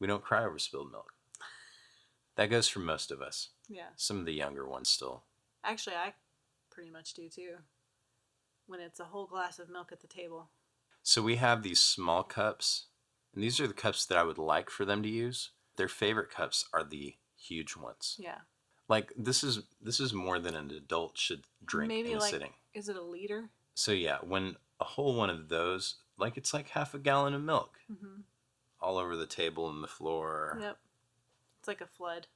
We don't cry over spilled milk. That goes for most of us. Yeah. Some of the younger ones still. Actually, I pretty much do too. When it's a whole glass of milk at the table. So we have these small cups, and these are the cups that I would like for them to use. Their favorite cups are the huge ones. Yeah. Like this is more than an adult should drink Maybe in a like, sitting. is it a liter? So yeah, when a whole one of those, like it's like half a gallon of milk Mm-hmm. all over the table and the floor. Yep. It's like a flood.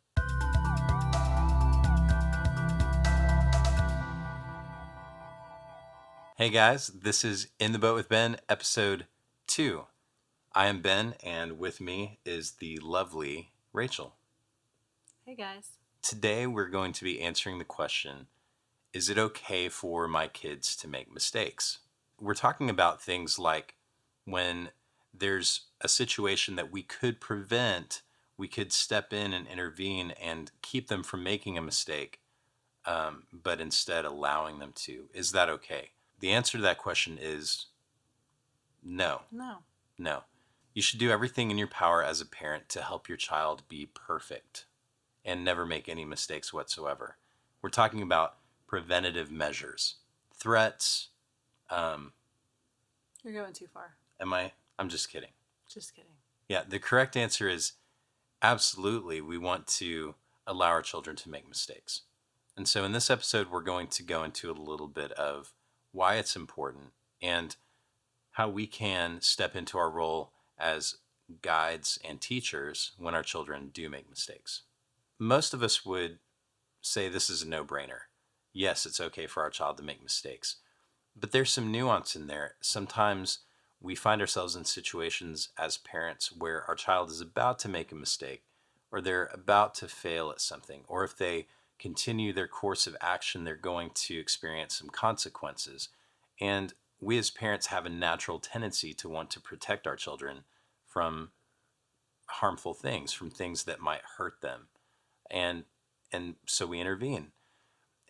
Hey guys, this is In the Boat with Ben, episode 2. I am Ben, and with me is the lovely Rachel. Hey guys. Today we're going to be answering the question, is it okay for my kids to make mistakes? We're talking about things like when there's a situation that we could prevent, we could step in and intervene and keep them from making a mistake, but instead allowing them to. Is that okay? The answer to that question is no. No. No. You should do everything in your power as a parent to help your child be perfect and never make any mistakes whatsoever. We're talking about preventative measures, threats. You're going too far. I'm just kidding. Just kidding. Yeah, the correct answer is absolutely we want to allow our children to make mistakes. And so in this episode, we're going to go into a little bit of why it's important and how we can step into our role as guides and teachers when our children do make mistakes. Most of us would say this is a no-brainer. Yes, it's okay for our child to make mistakes. But there's some nuance in there. Sometimes we find ourselves in situations as parents where our child is about to make a mistake, or they're about to fail at something, or if they continue their course of action, they're going to experience some consequences. And we as parents have a natural tendency to want to protect our children from harmful things, from things that might hurt them. And so we intervene.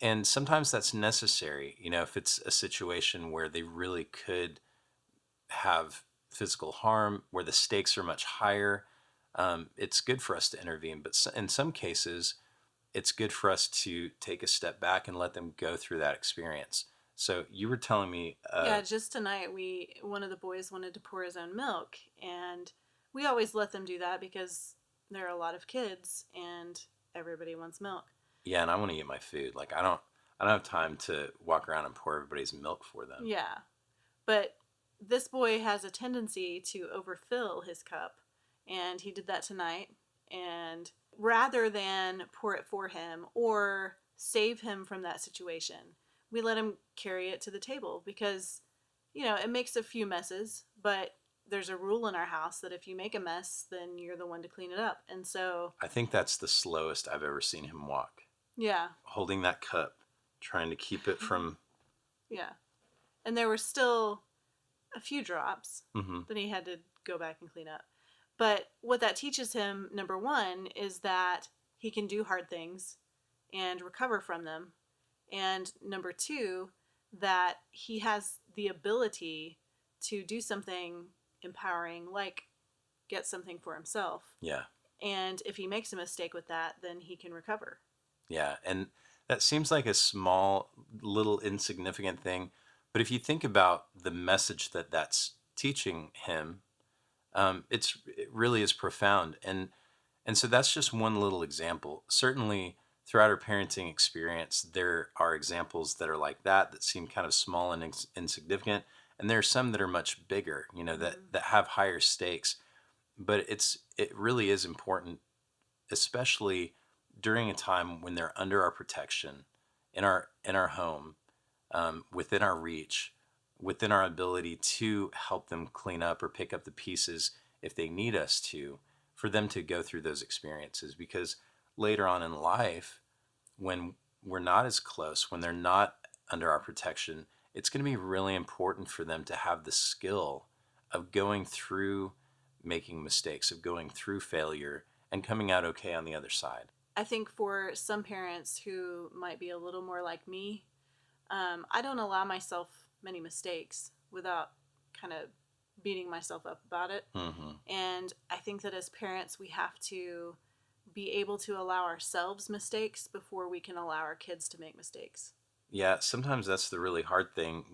And sometimes that's necessary, if it's a situation where they really could have physical harm, where the stakes are much higher, it's good for us to intervene. But in some cases, it's good for us to take a step back and let them go through that experience. So you were telling me... yeah, just tonight one of the boys wanted to pour his own milk, and we always let them do that because there are a lot of kids and everybody wants milk. Yeah, and I want to eat my food. Like I don't have time to walk around and pour everybody's milk for them. Yeah. But this boy has a tendency to overfill his cup, and he did that tonight. And rather than pour it for him or save him from that situation, we let him carry it to the table because, it makes a few messes, but there's a rule in our house that if you make a mess, then you're the one to clean it up. And so I think that's the slowest I've ever seen him walk. yeah. Holding that cup, trying to keep it from... Yeah. And there were still a few drops Mm-hmm. that he had to go back and clean up. But what that teaches him, number one, is that he can do hard things and recover from them. And number two, that he has the ability to do something empowering, like get something for himself. Yeah. And if he makes a mistake with that, then he can recover. Yeah, and that seems like a small, little insignificant thing. But if you think about the message that that's teaching him, it really is profound. And so that's just one little example. Certainly, throughout our parenting experience, there are examples that are like that seem kind of small and insignificant. And there are some that are much bigger, that have higher stakes. But it really is important, especially during a time when they're under our protection, in our home, within our reach, within our ability to help them clean up or pick up the pieces if they need us to, for them to go through those experiences. Because later on in life, when we're not as close, when they're not under our protection, it's going to be really important for them to have the skill of going through making mistakes, of going through failure and coming out okay on the other side. I think for some parents who might be a little more like me, I don't allow myself many mistakes without kind of beating myself up about it. Mm-hmm. And I think that as parents, we have to be able to allow ourselves mistakes before we can allow our kids to make mistakes. Yeah, sometimes that's the really hard thing.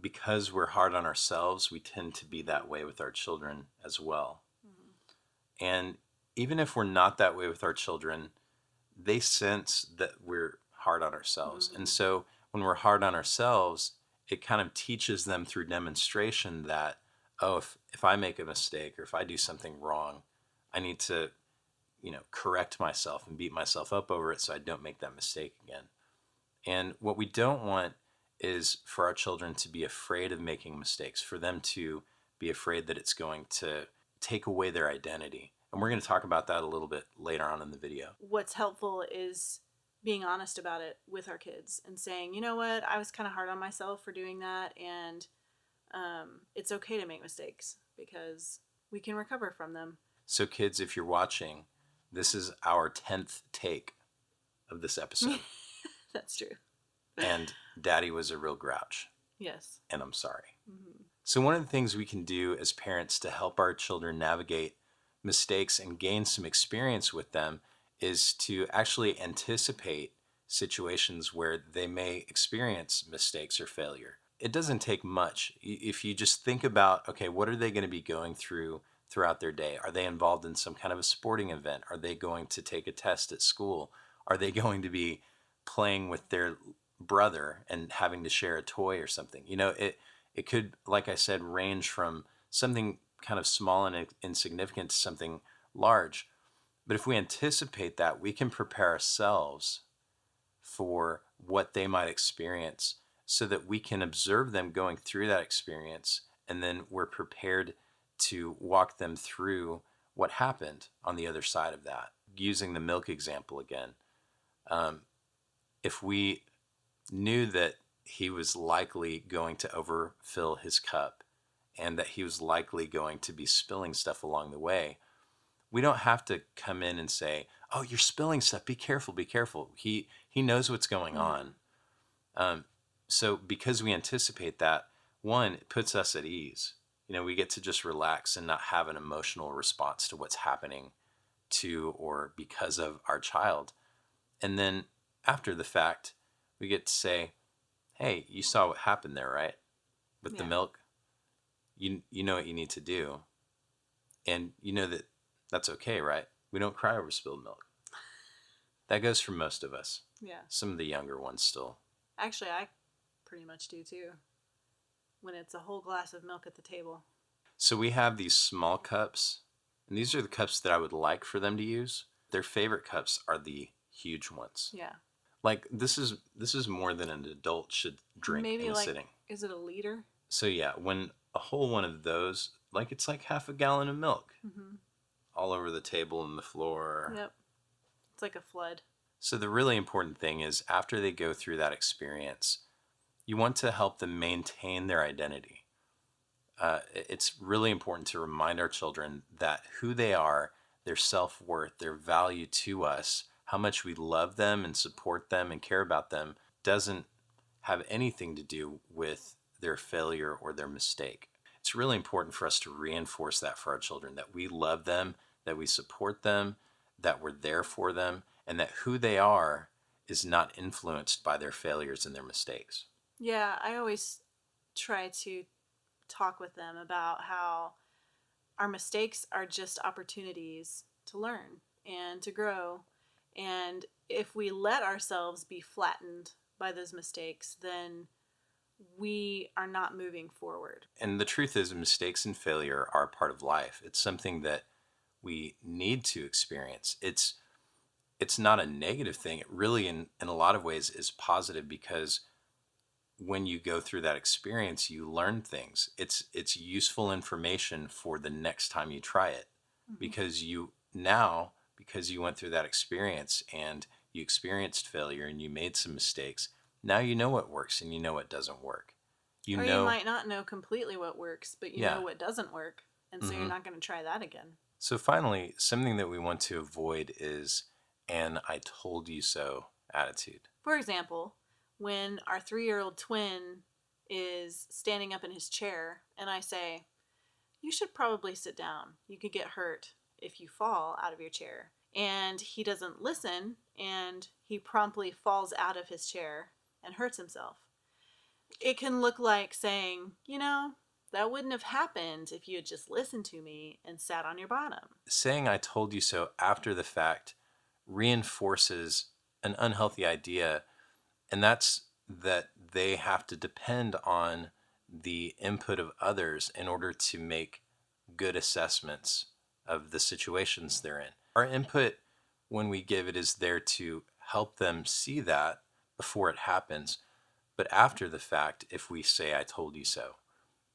Because we're hard on ourselves, we tend to be that way with our children as well. Mm-hmm. And even if we're not that way with our children, they sense that we're hard on ourselves. Mm-hmm. And so when we're hard on ourselves, it kind of teaches them through demonstration that, oh, if I make a mistake or if I do something wrong, I need to, correct myself and beat myself up over it so I don't make that mistake again. And what we don't want is for our children to be afraid of making mistakes, for them to be afraid that it's going to take away their identity. And we're going to talk about that a little bit later on in the video. What's helpful is being honest about it with our kids and saying, you know what, I was kind of hard on myself for doing that, and it's okay to make mistakes because we can recover from them. So, kids, if you're watching, this is our 10th take of this episode. That's true. And Daddy was a real grouch. Yes. And I'm sorry. Mm-hmm. So, one of the things we can do as parents to help our children navigate mistakes and gain some experience with them is to actually anticipate situations where they may experience mistakes or failure. It doesn't take much. If you just think about, okay, what are they going to be going through throughout their day? Are they involved in some kind of a sporting event? Are they going to take a test at school? Are they going to be playing with their brother and having to share a toy or something? It could, like I said, range from something kind of small and insignificant to something large. But if we anticipate that, we can prepare ourselves for what they might experience so that we can observe them going through that experience, and then we're prepared to walk them through what happened on the other side of that. Using the milk example again, if we knew that he was likely going to overfill his cup and that he was likely going to be spilling stuff along the way, we don't have to come in and say, oh, you're spilling stuff, be careful, be careful. He knows what's going on. So because we anticipate that, one, it puts us at ease. We get to just relax and not have an emotional response to what's happening to or because of our child. And then after the fact, we get to say, hey, you saw what happened there, right? With the milk. You know what you need to do. And you know that that's okay, right? We don't cry over spilled milk. That goes for most of us. Yeah. Some of the younger ones still. Actually, I pretty much do too. When it's a whole glass of milk at the table. So we have these small cups, and these are the cups that I would like for them to use. Their favorite cups are the huge ones. Yeah. Like this is more than an adult should drink Maybe in a like, sitting. Is it a liter? So yeah, when a whole one of those, like it's like half a gallon of milk, all over the table and the floor. Yep. It's like a flood. So the really important thing is after they go through that experience, you want to help them maintain their identity. It's really important to remind our children that who they are, their self-worth, their value to us, how much we love them and support them and care about them doesn't have anything to do with their failure or their mistake. It's really important for us to reinforce that for our children, that we love them, that we support them, that we're there for them, and that who they are is not influenced by their failures and their mistakes. Yeah, I always try to talk with them about how our mistakes are just opportunities to learn and to grow. And if we let ourselves be flattened by those mistakes, then we are not moving forward. And the truth is, mistakes and failure are part of life. It's something that we need to experience. It's not a negative thing. It really, in a lot of ways, is positive because when you go through that experience, you learn things. It's useful information for the next time you try it, because you went through that experience and you experienced failure and you made some mistakes. Now you know what works and you know what doesn't work. You might not know completely what works, but you know what doesn't work, and so you're not going to try that again. So finally, something that we want to avoid is an "I told you so" attitude. For example, when our 3-year-old twin is standing up in his chair and I say, you should probably sit down. You could get hurt if you fall out of your chair. And he doesn't listen, and he promptly falls out of his chair and hurts himself. It can look like saying, that wouldn't have happened if you had just listened to me and sat on your bottom. Saying I told you so after the fact reinforces an unhealthy idea, and that's that they have to depend on the input of others in order to make good assessments of the situations they're in. Our input, when we give it, is there to help them see that before it happens. But after the fact, if we say, I told you so,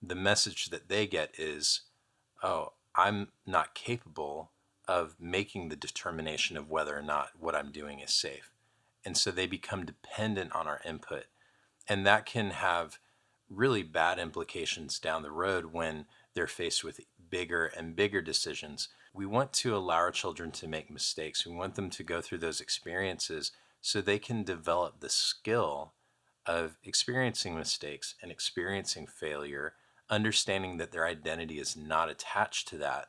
the message that they get is, oh, I'm not capable of making the determination of whether or not what I'm doing is safe. And so they become dependent on our input. And that can have really bad implications down the road when they're faced with bigger and bigger decisions. We want to allow our children to make mistakes. We want them to go through those experiences so they can develop the skill of experiencing mistakes and experiencing failure, understanding that their identity is not attached to that,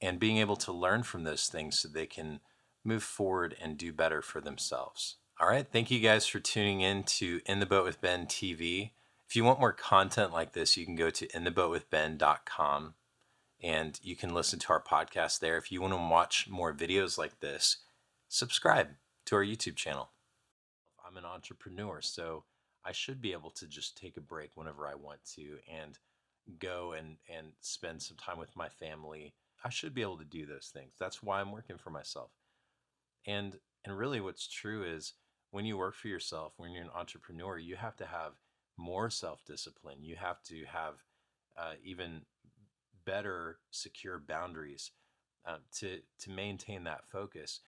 and being able to learn from those things so they can move forward and do better for themselves. All right, thank you guys for tuning in to In the Boat with Ben TV. If you want more content like this, you can go to intheboatwithben.com and you can listen to our podcast there. If you want to watch more videos like this, subscribe to our YouTube channel. I'm an entrepreneur, so I should be able to just take a break whenever I want to and go and spend some time with my family. I should be able to do those things. That's why I'm working for myself. And really what's true is when you work for yourself, when you're an entrepreneur, you have to have more self-discipline. You have to have even better secure boundaries to maintain that focus.